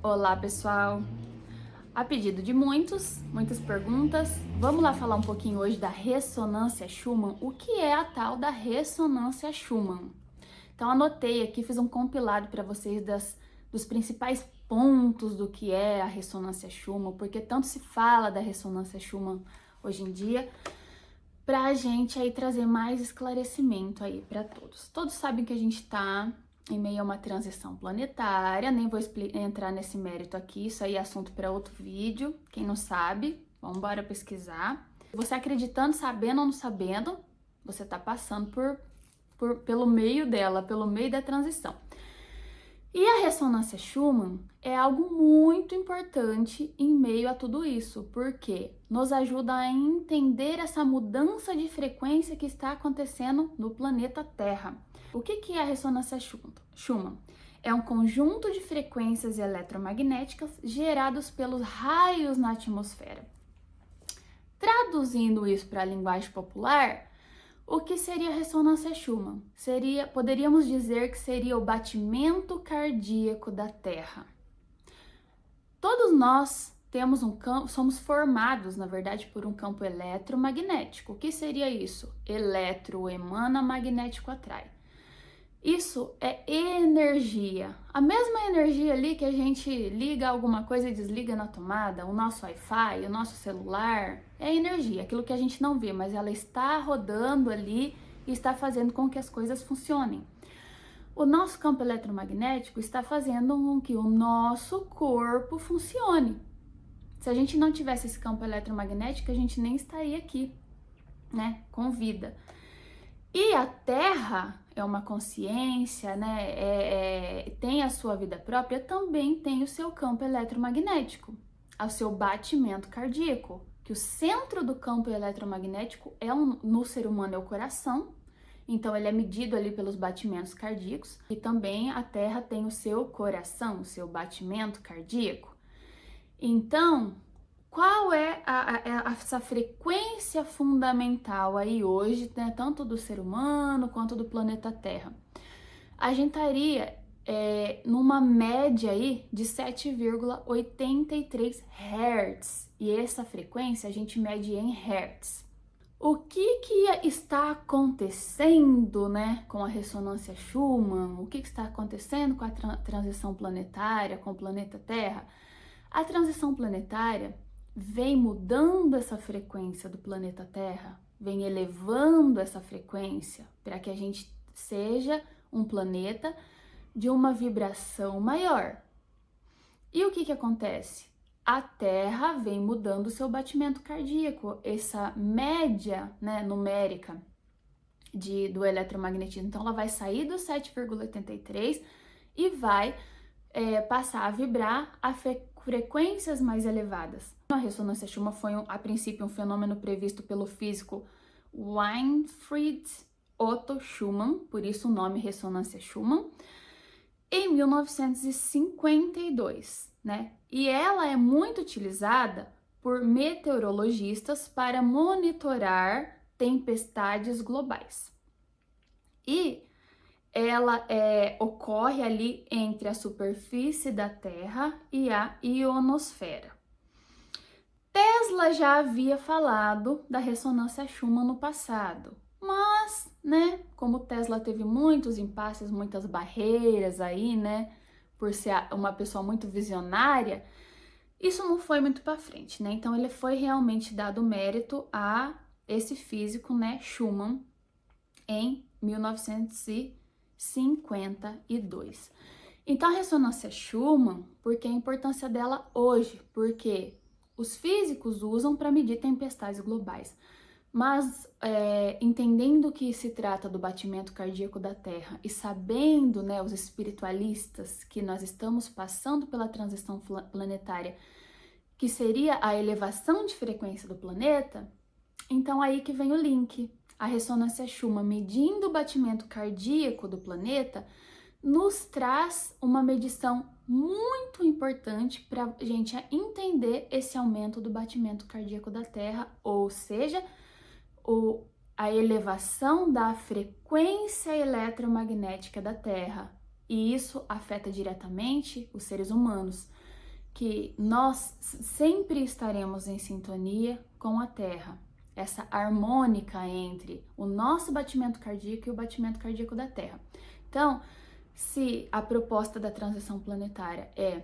Olá, pessoal! A pedido de muitas perguntas, vamos lá falar um pouquinho hoje da ressonância Schumann. O que é a tal da ressonância Schumann? Então, anotei aqui, fiz um compilado para vocês dos principais pontos do que é a ressonância Schumann, porque tanto se fala da ressonância Schumann hoje em dia, para a gente aí trazer mais esclarecimento aí para todos. Todos sabem que a gente está em meio a uma transição planetária, nem vou entrar nesse mérito aqui, isso aí é assunto para outro vídeo. Quem não sabe, vamos embora pesquisar. Você acreditando, sabendo ou não sabendo, você está passando pelo meio dela, pelo meio da transição. E a ressonância Schumann é algo muito importante em meio a tudo isso, porque nos ajuda a entender essa mudança de frequência que está acontecendo no planeta Terra. O que é a ressonância Schumann? É um conjunto de frequências eletromagnéticas gerados pelos raios na atmosfera. Traduzindo isso para a linguagem popular, o que seria a ressonância Schumann? Poderíamos dizer que seria o batimento cardíaco da Terra. Todos nós temos um campo, somos formados, na verdade, por um campo eletromagnético. O que seria isso? Eletro emana, magnético atrai. Isso é energia. A mesma energia ali que a gente liga alguma coisa e desliga na tomada, o nosso Wi-Fi, o nosso celular, é energia, aquilo que a gente não vê, mas ela está rodando ali e está fazendo com que as coisas funcionem. O nosso campo eletromagnético está fazendo com que o nosso corpo funcione. Se a gente não tivesse esse campo eletromagnético, a gente nem estaria aqui, né, com vida. E a Terra é uma consciência, né? Tem a sua vida própria, também tem o seu campo eletromagnético, o seu batimento cardíaco, que o centro do campo eletromagnético no ser humano é o coração, então ele é medido ali pelos batimentos cardíacos, e também a Terra tem o seu coração, o seu batimento cardíaco. Então, qual é essa frequência fundamental aí hoje, né, tanto do ser humano quanto do planeta Terra? A gente estaria numa média aí de 7,83 Hz, e essa frequência a gente mede em Hertz. O que está acontecendo, né, com a ressonância Schumann? O que está acontecendo com a transição planetária, com o planeta Terra? A transição planetária vem mudando essa frequência do planeta Terra, vem elevando essa frequência para que a gente seja um planeta de uma vibração maior. E o que acontece? A Terra vem mudando o seu batimento cardíaco, essa média, né, numérica do eletromagnetismo. Então, ela vai sair do 7,83 e vai passar a vibrar a frequências mais elevadas. A ressonância Schumann foi, a princípio, um fenômeno previsto pelo físico Winfried Otto Schumann, por isso o nome ressonância Schumann, em 1952, né? E ela é muito utilizada por meteorologistas para monitorar tempestades globais. E ela ocorre ali entre a superfície da Terra e a ionosfera. Tesla já havia falado da ressonância Schumann no passado, mas, né, como Tesla teve muitos impasses, muitas barreiras aí, né, por ser uma pessoa muito visionária, isso não foi muito para frente, né? Então ele foi realmente dado mérito a esse físico, né, Schumann, em 1952. Então a ressonância Schumann, por que a importância dela hoje? Porque os físicos usam para medir tempestades globais, mas entendendo que se trata do batimento cardíaco da Terra e sabendo, né, os espiritualistas, que nós estamos passando pela transição planetária, que seria a elevação de frequência do planeta, então aí que vem o link. A ressonância Schumann, medindo o batimento cardíaco do planeta, nos traz uma medição muito importante para a gente entender esse aumento do batimento cardíaco da Terra, ou seja, a elevação da frequência eletromagnética da Terra. E isso afeta diretamente os seres humanos. que nós sempre estaremos em sintonia com a Terra. Essa harmônica entre o nosso batimento cardíaco e o batimento cardíaco da Terra. Então, se a proposta da transição planetária é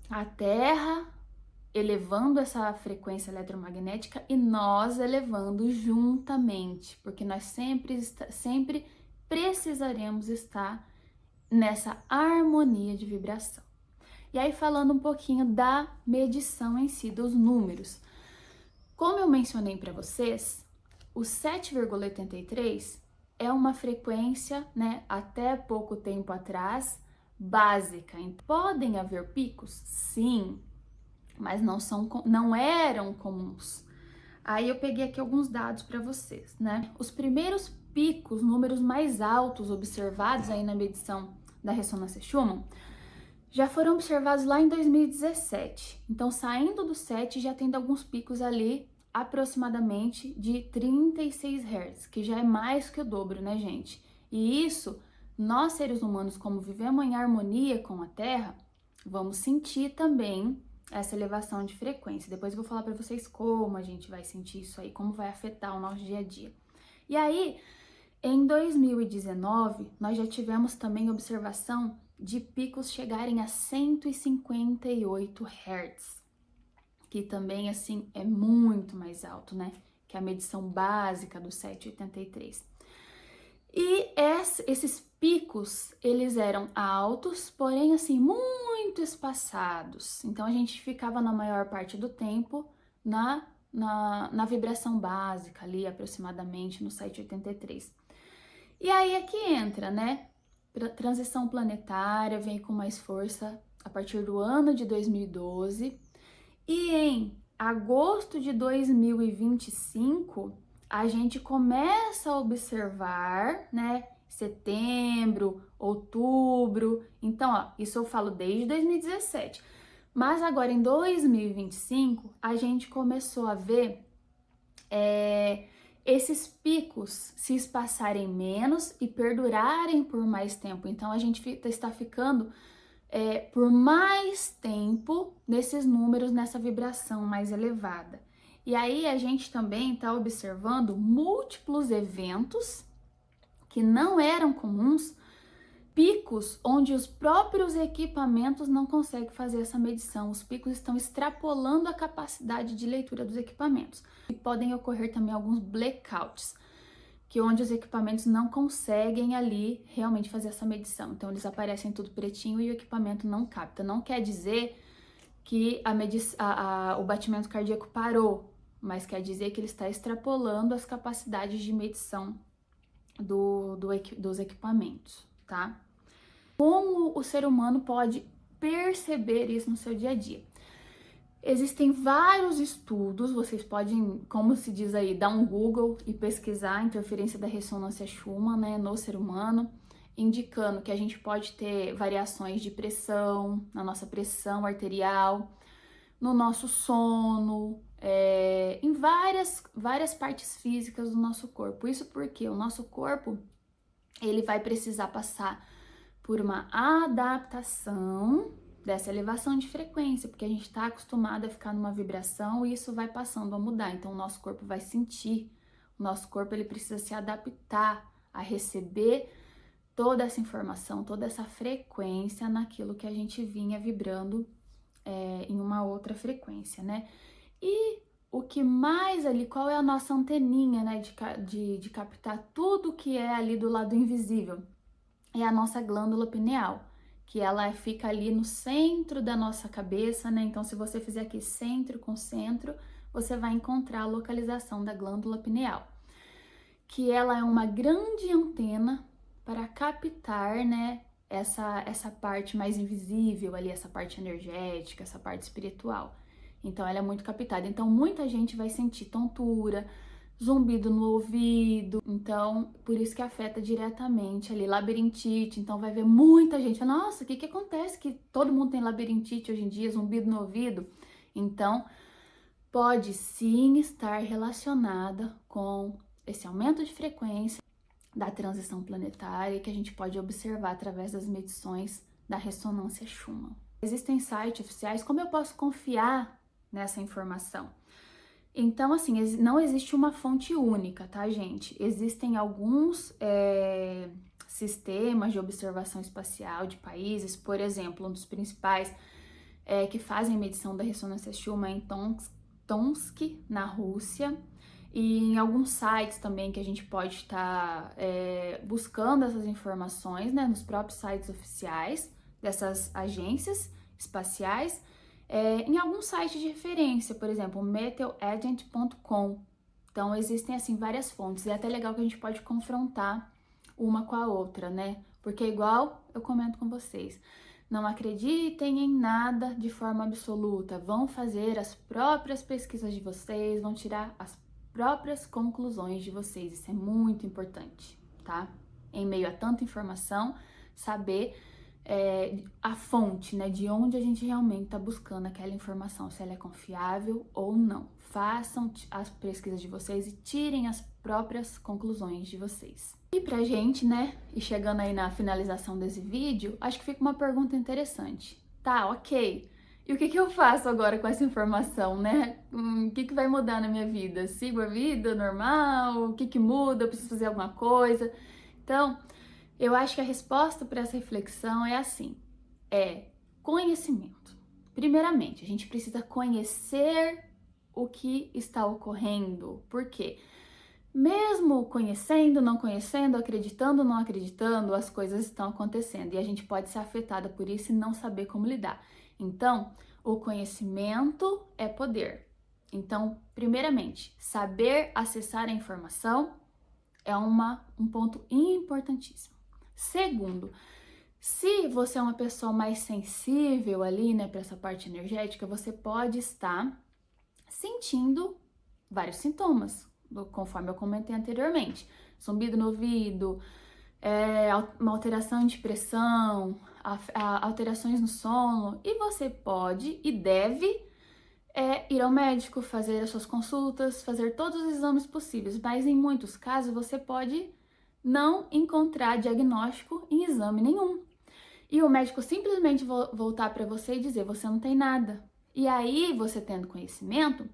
a Terra elevando essa frequência eletromagnética e nós elevando juntamente, porque nós sempre precisaremos estar nessa harmonia de vibração. E aí, falando um pouquinho da medição em si, dos números. Como eu mencionei para vocês, o 7,83 é uma frequência, né, até pouco tempo atrás, básica. Podem haver picos? Sim, mas não eram comuns. Aí eu peguei aqui alguns dados para vocês, né? Os primeiros picos, números mais altos observados aí na medição da ressonância Schumann, já foram observados lá em 2017. Então, saindo do 7, já tendo alguns picos ali, aproximadamente de 36 Hz, que já é mais que o dobro, né, gente? E isso, nós seres humanos, como vivemos em harmonia com a Terra, vamos sentir também essa elevação de frequência. Depois eu vou falar para vocês como a gente vai sentir isso aí, como vai afetar o nosso dia a dia. E aí, em 2019, nós já tivemos também observação de picos chegarem a 158 Hz, que também, assim, é muito mais alto, né? Que a medição básica do 783. E esses picos, eles eram altos, porém, assim, muito espaçados. Então, a gente ficava na maior parte do tempo na vibração básica ali, aproximadamente no 783. E aí é que entra, né? Transição planetária vem com mais força a partir do ano de 2012. E em agosto de 2025, a gente começa a observar, né? Setembro, outubro. Então, ó, isso eu falo desde 2017. Mas agora em 2025, a gente começou a ver esses picos se espaçarem menos e perdurarem por mais tempo. Então, a gente está ficando por mais tempo nesses números, nessa vibração mais elevada. E aí a gente também está observando múltiplos eventos que não eram comuns, picos onde os próprios equipamentos não conseguem fazer essa medição. Os picos estão extrapolando a capacidade de leitura dos equipamentos. E podem ocorrer também alguns blackouts, que onde os equipamentos não conseguem ali realmente fazer essa medição. Então, eles aparecem tudo pretinho e o equipamento não capta. Não quer dizer que o batimento cardíaco parou, mas quer dizer que ele está extrapolando as capacidades de medição dos equipamentos, tá? Como o ser humano pode perceber isso no seu dia a dia? Existem vários estudos, vocês podem, como se diz aí, dar um Google e pesquisar a interferência da ressonância Schumann, né, no ser humano, indicando que a gente pode ter variações de pressão, na nossa pressão arterial, no nosso sono, em várias partes físicas do nosso corpo. Isso porque o nosso corpo, ele vai precisar passar por uma adaptação dessa elevação de frequência, porque a gente está acostumado a ficar numa vibração e isso vai passando a mudar. Então, o nosso corpo vai sentir, o nosso corpo ele precisa se adaptar a receber toda essa informação, toda essa frequência naquilo que a gente vinha vibrando em uma outra frequência, né? E o que mais ali, qual é a nossa anteninha, né, de captar tudo que é ali do lado invisível? É a nossa glândula pineal, que ela fica ali no centro da nossa cabeça, né? Então, se você fizer aqui centro com centro, você vai encontrar a localização da glândula pineal, que ela é uma grande antena para captar, né, essa parte mais invisível ali, essa parte energética, essa parte espiritual. Então, ela é muito captada. Então, muita gente vai sentir tontura, zumbido no ouvido, então por isso que afeta diretamente ali, labirintite. Então vai ver muita gente fala, nossa, o que acontece que todo mundo tem labirintite hoje em dia, zumbido no ouvido? Então pode sim estar relacionada com esse aumento de frequência da transição planetária que a gente pode observar através das medições da ressonância Schumann. Existem sites oficiais, como eu posso confiar nessa informação? Então, assim, não existe uma fonte única, tá, gente? Existem alguns sistemas de observação espacial de países, por exemplo, um dos principais que fazem medição da ressonância Schumann é em Tomsk, na Rússia, e em alguns sites também que a gente pode estar buscando essas informações, né, nos próprios sites oficiais dessas agências espaciais, em algum site de referência, por exemplo, meteoragent.com. Então, existem, assim, várias fontes, e é até legal que a gente pode confrontar uma com a outra, né? Porque é igual eu comento com vocês, não acreditem em nada de forma absoluta, vão fazer as próprias pesquisas de vocês, vão tirar as próprias conclusões de vocês, isso é muito importante, tá? Em meio a tanta informação, saber a fonte, né, de onde a gente realmente está buscando aquela informação, se ela é confiável ou não. Façam as pesquisas de vocês e tirem as próprias conclusões de vocês. E pra gente, né, e chegando aí na finalização desse vídeo, acho que fica uma pergunta interessante. Tá, ok. E o que eu faço agora com essa informação, né? O que vai mudar na minha vida? Sigo a vida normal? O que muda? Eu preciso fazer alguma coisa? Então, eu acho que a resposta para essa reflexão é assim, conhecimento. Primeiramente, a gente precisa conhecer o que está ocorrendo. Por quê? Mesmo conhecendo, não conhecendo, acreditando, não acreditando, as coisas estão acontecendo e a gente pode ser afetada por isso e não saber como lidar. Então, o conhecimento é poder. Então, primeiramente, saber acessar a informação é um ponto importantíssimo. Segundo, se você é uma pessoa mais sensível ali, né, para essa parte energética, você pode estar sentindo vários sintomas, conforme eu comentei anteriormente. Zumbido no ouvido, uma alteração de pressão, alterações no sono, e você pode e deve ir ao médico, fazer as suas consultas, fazer todos os exames possíveis, mas em muitos casos você pode não encontrar diagnóstico em exame nenhum. E o médico simplesmente voltar para você e dizer, você não tem nada. E aí, você tendo conhecimento,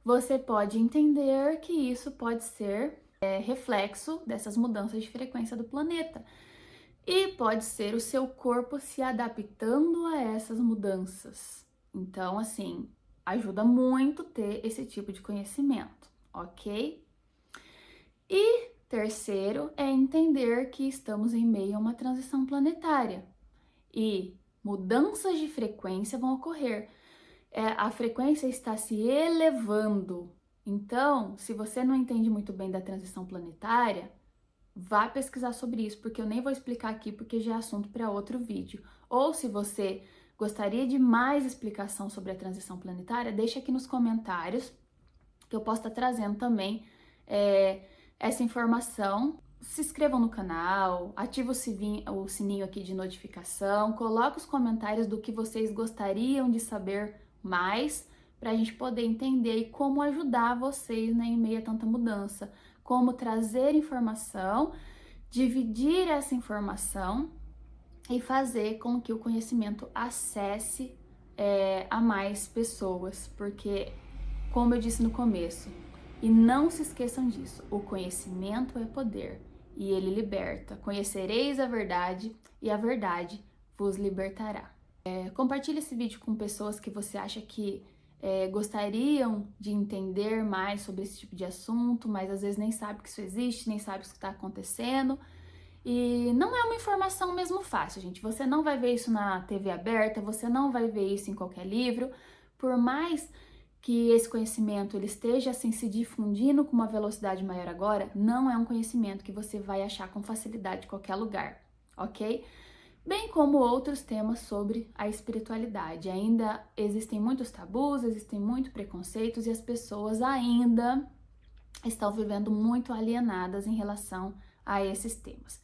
você pode entender que isso pode ser reflexo dessas mudanças de frequência do planeta. E pode ser o seu corpo se adaptando a essas mudanças. Então, assim, ajuda muito ter esse tipo de conhecimento, ok? E terceiro é entender que estamos em meio a uma transição planetária e mudanças de frequência vão ocorrer. A frequência está se elevando. Então, se você não entende muito bem da transição planetária, vá pesquisar sobre isso, porque eu nem vou explicar aqui, porque já é assunto para outro vídeo. Ou se você gostaria de mais explicação sobre a transição planetária, deixa aqui nos comentários, que eu posso estar trazendo também essa informação. Se inscrevam no canal, ativa o sininho aqui de notificação, coloque os comentários do que vocês gostariam de saber mais, para a gente poder entender e como ajudar vocês, né, em meio a tanta mudança, como trazer informação, dividir essa informação e fazer com que o conhecimento acesse a mais pessoas, porque, como eu disse no começo, e não se esqueçam disso, o conhecimento é poder e ele liberta. Conhecereis a verdade e a verdade vos libertará. Compartilhe esse vídeo com pessoas que você acha que gostariam de entender mais sobre esse tipo de assunto, mas às vezes nem sabe que isso existe, nem sabe o que está acontecendo. E não é uma informação mesmo fácil, gente. Você não vai ver isso na TV aberta, você não vai ver isso em qualquer livro. Por mais que esse conhecimento ele esteja assim se difundindo com uma velocidade maior agora, não é um conhecimento que você vai achar com facilidade em qualquer lugar, ok? Bem como outros temas sobre a espiritualidade. Ainda existem muitos tabus, existem muitos preconceitos e as pessoas ainda estão vivendo muito alienadas em relação a esses temas.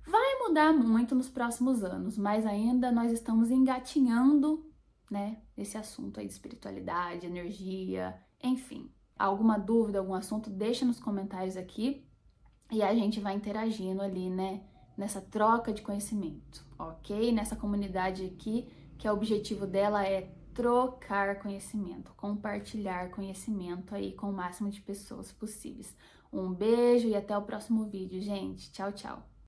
Vai mudar muito nos próximos anos, mas ainda nós estamos engatinhando, né, esse assunto aí de espiritualidade, energia, enfim. Alguma dúvida, algum assunto, deixa nos comentários aqui e a gente vai interagindo ali, né, nessa troca de conhecimento, ok? Nessa comunidade aqui que o objetivo dela é trocar conhecimento, compartilhar conhecimento aí com o máximo de pessoas possíveis. Um beijo e até o próximo vídeo, gente. Tchau, tchau.